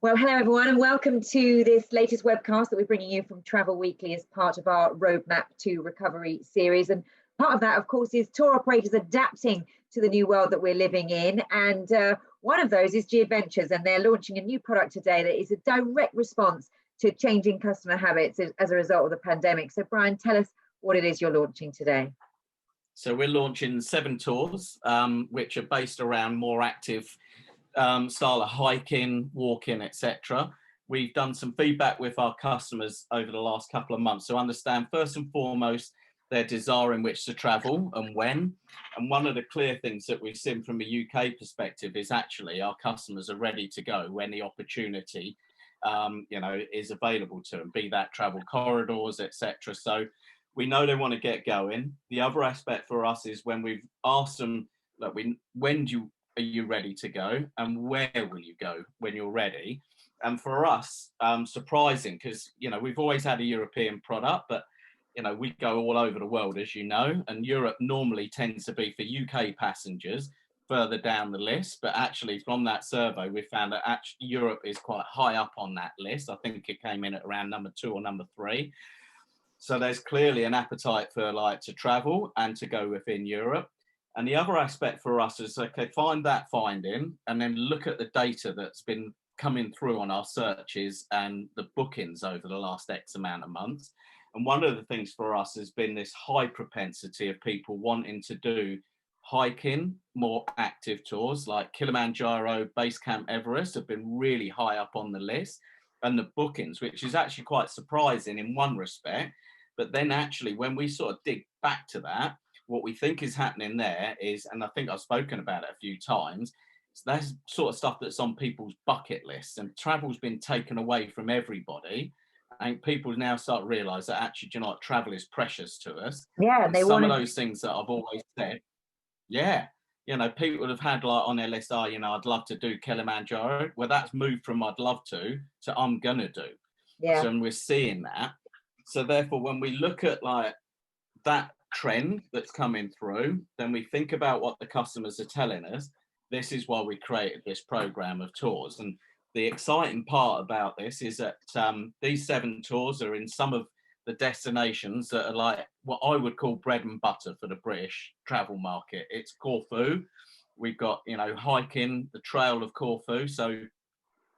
Well, hello everyone, and welcome to this latest webcast that we're bringing you from Travel Weekly as part of our Roadmap to Recovery series. And part of that, of course, is tour operators adapting to the new world that we're living in. And one of those is Ventures, and they're launching a new product today that is a direct response to changing customer habits as a result of the pandemic. So, Brian, tell us what it is you're launching today. So we're launching 7 tours, which are based around more active style of hiking, walking, etc. We've done some feedback with our customers over the last couple of months to understand first and foremost their desire in which to travel and when. And one of the clear things that we've seen from a UK perspective is actually our customers are ready to go when the opportunity is available to them, be that travel corridors, etc. So we know they want to get going. The other aspect for us is when we've asked them, look, are you ready to go, and where will you go when you're ready? And for us, surprising, because we've always had a European product, but we go all over the world, as you know, and Europe normally tends to be for UK passengers further down the list. But actually, from that survey, we found that actually Europe is quite high up on that list. I think it came in at around number 2 or number 3. So there's clearly an appetite for to travel and to go within Europe. And the other aspect for us is, okay, find that finding and then look at the data that's been coming through on our searches and the bookings over the last X amount of months. And one of the things for us has been this high propensity of people wanting to do hiking, more active tours like Kilimanjaro, Base Camp Everest have been really high up on the list. And the bookings, which is actually quite surprising in one respect. But then actually, when we sort of dig back to that, what we think is happening there is, and I think I've spoken about it a few times, so that's sort of stuff that's on people's bucket lists, and travel's been taken away from everybody. And people now start to realise that actually, travel is precious to us. Yeah, and some of those things that I've always said, people have had on their list, I'd love to do Kilimanjaro. Well, that's moved from I'd love to I'm gonna do. Yeah. So, and we're seeing that. So therefore, when we look at that trend that's coming through, then we think about what the customers are telling us. This is why we created this program of tours. And the exciting part about this is that these 7 tours are in some of the destinations that are like what I would call bread and butter for the British travel market. It's Corfu. We've got, hiking the trail of Corfu. So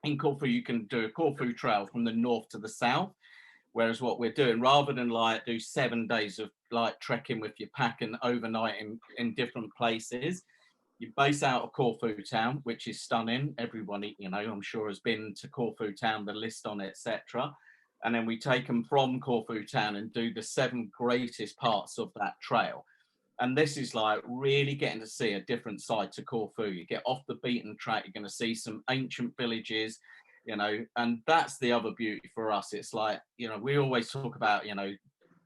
in Corfu, you can do a Corfu trail from the north to the south. Whereas what we're doing, rather than do 7 days of trekking with your pack and overnight in different places, you base out of Corfu town, which is stunning. Everyone, I'm sure has been to Corfu town, the list on it, etc. And then we take them from Corfu town and do the 7 greatest parts of that trail. And this is really getting to see a different side to Corfu. You get off the beaten track, you're going to see some ancient villages, and that's the other beauty for us. It's we always talk about,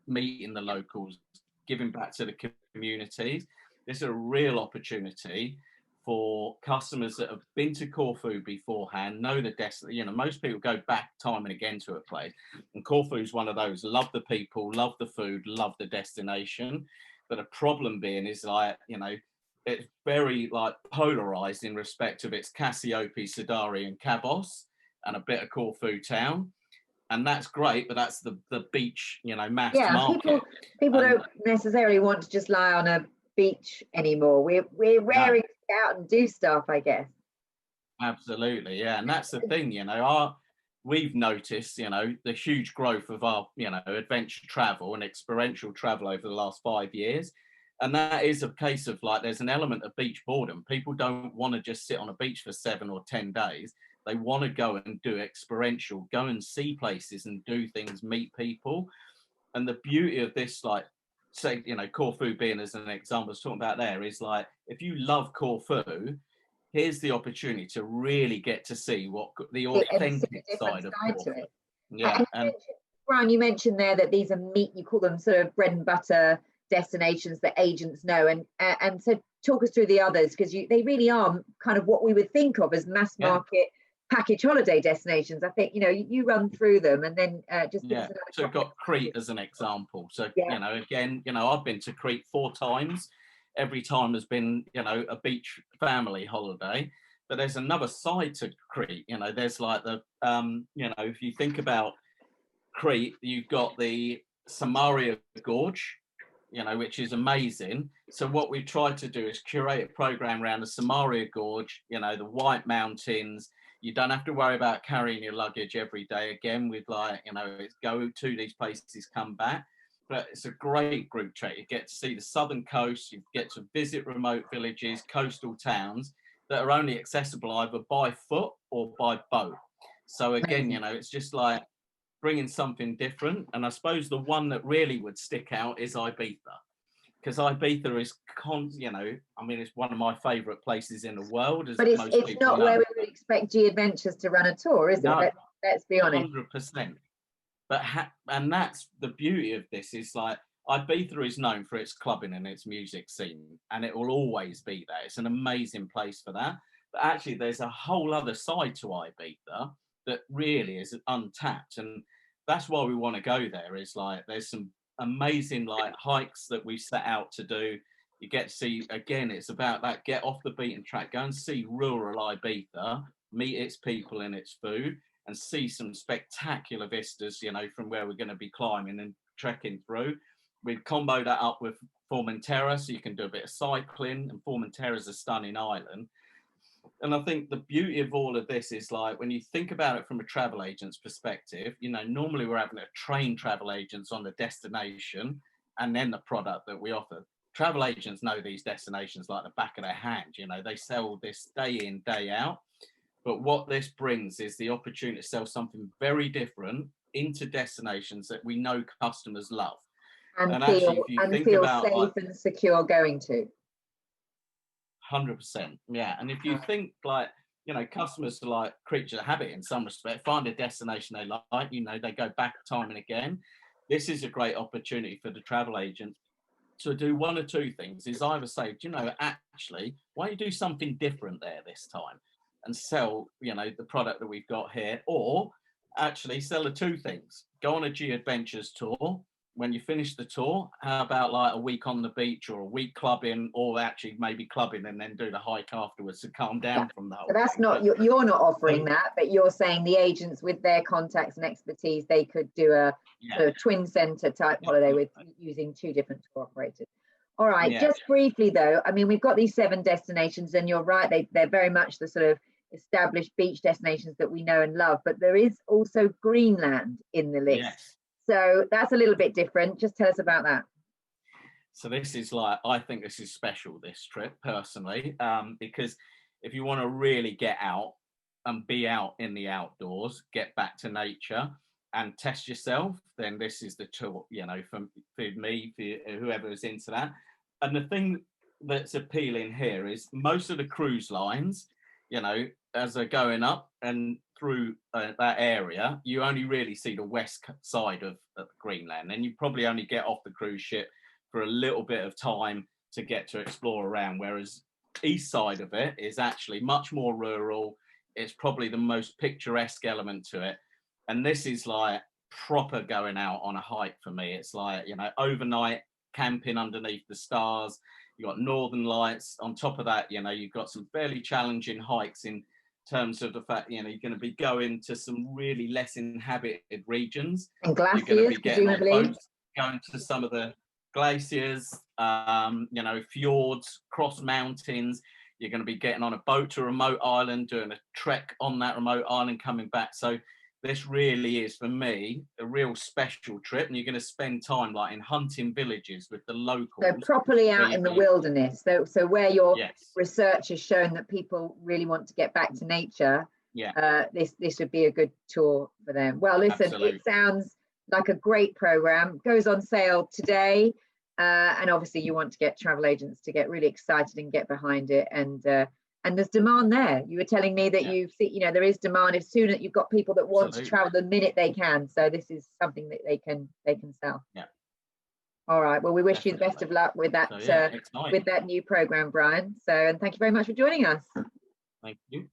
meeting the locals, giving back to the communities. This is a real opportunity for customers that have been to Corfu beforehand, know the destination. Most people go back time and again to a place, and Corfu is one of those. Love the people, love the food, love the destination. But a problem being is it's very polarized in respect of its Cassiope, Sidari, and Cabos, and a bit of Corfu town. And that's great, but that's the beach, mass market. People don't necessarily want to just lie on a beach anymore. We're raring to get out and do stuff, I guess. Absolutely, yeah. And that's the thing, we've noticed, the huge growth of our, adventure travel and experiential travel over the last 5 years. And that is a case of there's an element of beach boredom. People don't want to just sit on a beach for 7 or 10 days. They want to go and do experiential, go and see places and do things, meet people. And the beauty of this, say, Corfu being as an example, I was talking about there, is if you love Corfu, here's the opportunity to really get to see what the authentic side of Corfu. Yeah. And Brian, you mentioned there that these are you call them sort of bread and butter destinations that agents know, and so talk us through the others, because they really are kind of what we would think of as mass market package holiday destinations. I think you run through them, and then just so we've got Crete as an example. So again, I've been to Crete 4 times. Every time has been a beach family holiday. but there's another side to Crete. You know, there's like the you know, if you think about Crete, you've got the Samaria Gorge, you know, which is amazing. So what we've tried to do is curate a program around the Samaria Gorge, you know, the White Mountains. You don't have to worry about carrying your luggage every day again with, like, you know, it's go to these places, come back. But it's a great group trip. You get to see the southern coast, you get to visit remote villages, coastal towns that are only accessible either by foot or by boat. So again, you know, it's just like bringing something different. And I suppose the one that really would stick out is Ibiza, because Ibiza is, you know, I mean, it's one of my favourite places in the world. As but it's not know. where we would expect G Adventures to run a tour, is No, it? Let's be honest. 100%. But and that's the beauty of this, is like Ibiza is known for its clubbing and its music scene, and it will always be there. It's an amazing place for that. But actually, there's a whole other side to Ibiza that really is untapped, and that's why we want to go there. Is like there's some amazing like hikes that we set out to do. You get to see, again, it's about that, get off the beaten track, go and see rural Ibiza, meet its people and its food, and see some spectacular vistas, you know, from where we're going to be climbing and trekking through. We've comboed that up with Formentera, so you can do a bit of cycling, and Formentera is a stunning island. And I think the beauty of all of this is, like, when you think about it from a travel agent's perspective, you know, normally we're having to train travel agents on the destination and then the product that we offer. Travel agents know these destinations like the back of their hand. You know, they sell this day in, day out. But what this brings is the opportunity to sell something very different into destinations that we know customers love. And feel, actually, if you think feel about, safe, like, and secure going to. 100%, yeah. And if you think, like, you know, customers are like creatures of habit in some respect, find a destination they like, you know, they go back time and again. This is a great opportunity for the travel agent to do one or two things. Is either say, you know, actually, why don't you do something different there this time and sell, you know, the product that we've got here, or actually sell the two things. Go on a G Adventures tour. When you finish the tour, how about like a week on the beach or a week clubbing, or actually maybe clubbing and then do the hike afterwards to calm down from the whole So that's thing. not, you're not offering that, but you're saying the agents with their contacts and expertise, they could do a sort of twin centre type holiday with using two different tour operators. All right, just briefly though, I mean, we've got these 7 destinations, and you're right, they're very much the sort of established beach destinations that we know and love, but there is also Greenland in the list. Yes. So that's a little bit different. Just tell us about that. So this is like, I think this is special, this trip, personally, because if you want to really get out and be out in the outdoors, get back to nature and test yourself, then this is the tour, you know, for me, for whoever is into that. And the thing that's appealing here is most of the cruise lines, you know, as they're going up and through that area, you only really see the west side of Greenland, and you probably only get off the cruise ship for a little bit of time to get to explore around, whereas east side of it is actually much more rural. It's probably the most picturesque element to it, and this is like proper going out on a hike for me. It's like, you know, overnight camping underneath the stars. You got northern lights on top of that. You know, you've got some fairly challenging hikes in terms of the fact, you know, you're going to be going to some really less inhabited regions, and glaciers, you're going to be getting on presumably boats, going to some of the glaciers, you know, fjords, cross mountains. You're going to be getting on a boat to a remote island, doing a trek on that remote island, coming back. So this really is, for me, a real special trip, and you're going to spend time like in hunting villages with the locals. So properly out in the wilderness. So where your research has shown that people really want to get back to nature, this would be a good tour for them. Well, listen, absolutely. It sounds like a great program. Goes on sale today, and obviously you want to get travel agents to get really excited and get behind it, and there's demand there. You were telling me that you see, you know, there is demand as soon as you've got people that want to travel the minute they can. So this is something that they can sell. Yeah. All right. Well, we wish you the best of luck with that with that new program, Brian. So, and thank you very much for joining us. Thank you.